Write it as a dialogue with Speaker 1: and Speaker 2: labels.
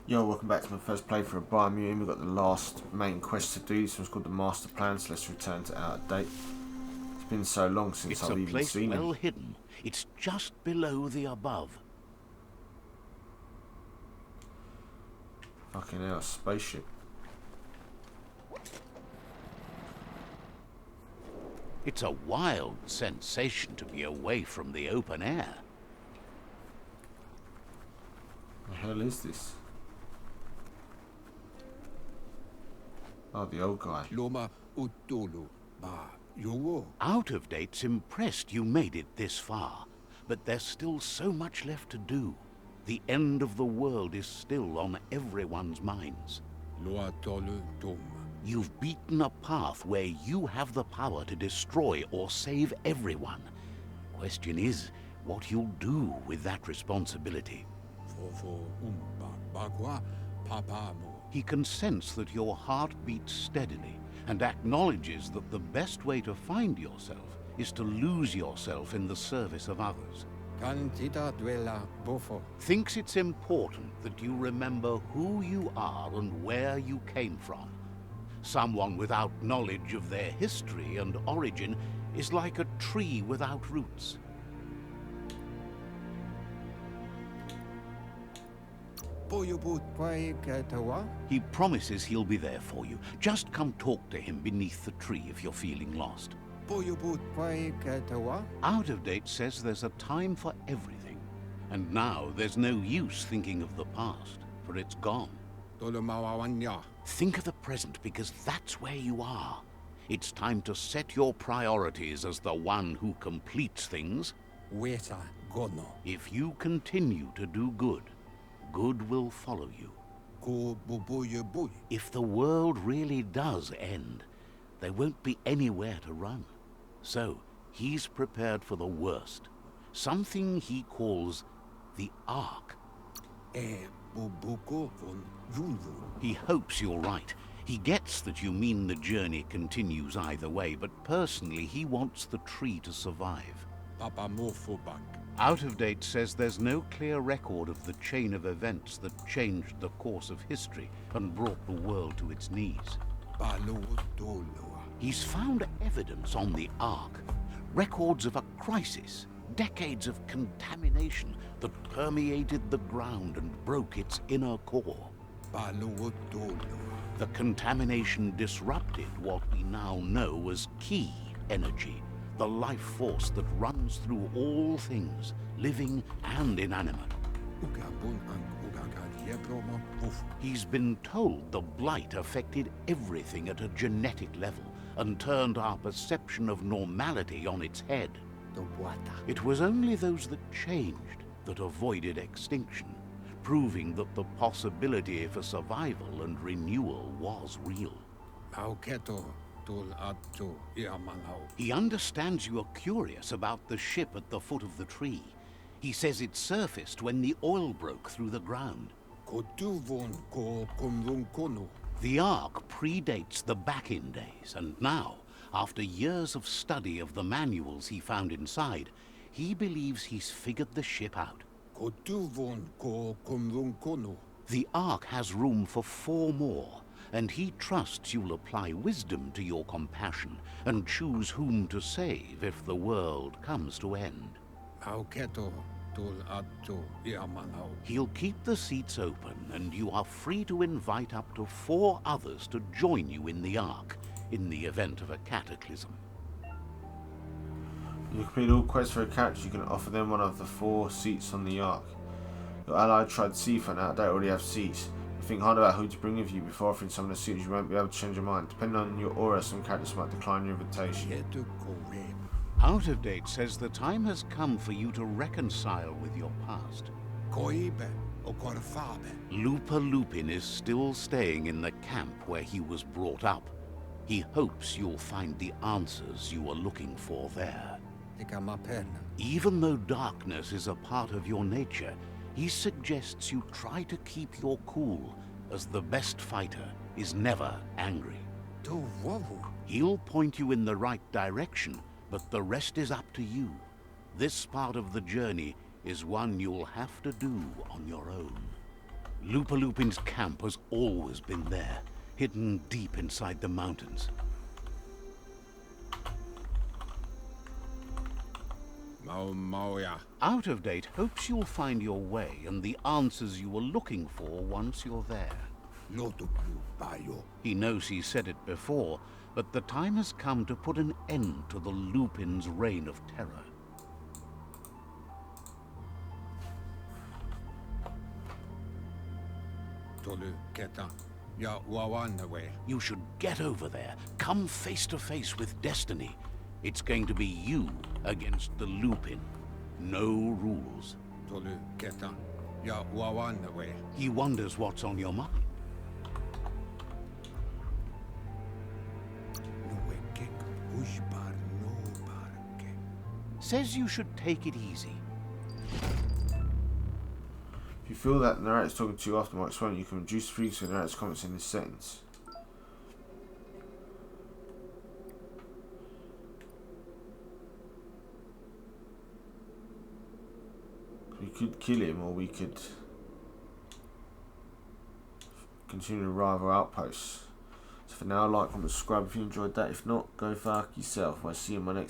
Speaker 1: Yo, welcome back to my first playthrough of Biomutant. We've got the last main quest to do. This one's called the Master Plan, so let's return to Out of Date. It's been so long since I've even seen
Speaker 2: It's a place well
Speaker 1: him.
Speaker 2: hidden. It's just below the above.
Speaker 1: Fucking hell, spaceship.
Speaker 2: It's a wild sensation to be away from the open air.
Speaker 1: The hell is this? Oh, the old guy.
Speaker 3: Loma utulu ba yowo.
Speaker 2: Out of Date's impressed you made it this far, but there's still so much left to do. The end of the world is still on everyone's minds.
Speaker 3: Loa tolu dom.
Speaker 2: You've beaten a path where you have the power to destroy or save everyone. Question is, what you'll do with that responsibility.
Speaker 3: Fofo umba bagwa papa mo.
Speaker 2: He can sense that your heart beats steadily and acknowledges that the best way to find yourself is to lose yourself in the service of others.
Speaker 3: Cantita duela bofo.
Speaker 2: Thinks it's important that you remember who you are and where you came from. Someone without knowledge of their history and origin is like a tree without roots.
Speaker 3: Boyobut pai katawa.
Speaker 2: He promises he'll be there for you. Just come talk to him beneath the tree if you're feeling lost.
Speaker 3: Boyobut pai katawa.
Speaker 2: Out of Date says there's a time for everything. And now there's no use thinking of the past, for it's gone.
Speaker 3: Dolomawawanya.
Speaker 2: Think of the present because that's where you are. It's time to set your priorities as the one who completes things.
Speaker 3: Weta gono.
Speaker 2: If you continue to do good, good will follow you.
Speaker 3: Ko boboyeboy.
Speaker 2: If the world really does end, there won't be anywhere to run. So, he's prepared for the worst. Something he calls the Ark.
Speaker 3: Bobuko von Yunvun.
Speaker 2: He hopes you're right. He gets that you mean the journey continues either way, but personally he wants the tree to survive.
Speaker 3: Papa mofo bak.
Speaker 2: Out of Date says there's no clear record of the chain of events that changed the course of history and brought the world to its knees.
Speaker 3: Balo doloa.
Speaker 2: He's found evidence on the Ark, records of a crisis, decades of contamination that permeated the ground and broke its inner core.
Speaker 3: Balo doloa.
Speaker 2: The contamination disrupted what we now know as Ki energy, the life force that runs through all things, living and inanimate.
Speaker 3: Ugabun ang ugagan yebroma buf.
Speaker 2: He's been told the blight affected everything at a genetic level and turned our perception of normality on its head.
Speaker 3: The water.
Speaker 2: It was only those that changed that avoided extinction, proving that the possibility for survival and renewal was real.
Speaker 3: Mauketo tul atto iamanau.
Speaker 2: He understands you are curious about the ship at the foot of the tree. He says it surfaced when the oil broke through the ground.
Speaker 3: Kotuvon ko kumrun kono.
Speaker 2: The Ark predates the back-in days, and now, after years of study of the manuals he found inside, he believes he's figured the ship out.
Speaker 3: Kotuvon ko kumrun kono.
Speaker 2: The Ark has room for 4 more, and he trusts you'll apply wisdom to your compassion and choose whom to save if the world comes to end.
Speaker 3: Mauketo tul atto iamanau.
Speaker 2: He'll keep the seats open, and you are free to invite up to 4 others to join you in the Ark in the event of a cataclysm.
Speaker 1: You complete all quests for a character, you can offer them one of the 4 seats on the Ark. Your ally tried Sifa and Out of Date already have seats. You think hard about who to bring with you before offering someone a seat, you won't be able to change your mind. Depending on your aura, some characters might decline your invitation.
Speaker 3: Yetu kowe.
Speaker 2: Out of Date says the time has come for you to reconcile with your past.
Speaker 3: Koibe o korfabe.
Speaker 2: Lupa Lupin is still staying in the camp where he was brought up. He hopes you'll find the answers you are looking for there.
Speaker 3: Tikamapen.
Speaker 2: Even though darkness is a part of your nature, he suggests you try to keep your cool, as the best fighter is never angry.
Speaker 3: Tu wovu.
Speaker 2: He'll point you in the right direction, but the rest is up to you. This part of the journey is one you'll have to do on your own. Lupin's camp has always been there, hidden deep inside the mountains.
Speaker 3: Mauja.
Speaker 2: Out of Date hopes you'll find your way and the answers you were looking for once you're there.
Speaker 3: Lotuplu Bayo.
Speaker 2: He knows he said it before, but the time has come to put an end to the Lupin's reign of terror.
Speaker 3: Tolu Keta. Ya Wawanaway.
Speaker 2: You should get over there, come face to face with destiny. It's going to be you against the Lupin. No rules.
Speaker 3: Tolu Keta. Ya Wawanaway.
Speaker 2: He wonders what's on your mind.
Speaker 3: Nuwekek. Ushbar no barke.
Speaker 2: Says you should take it easy.
Speaker 1: If you feel that the narrator's talking to you after my explaining, you can reduce the frequency of the narrator's comments in this sentence. We could kill him, or we could continue to arrive our outposts. So for now, like, comment, subscribe if you enjoyed that. If not, go fuck yourself. I'll see you in my next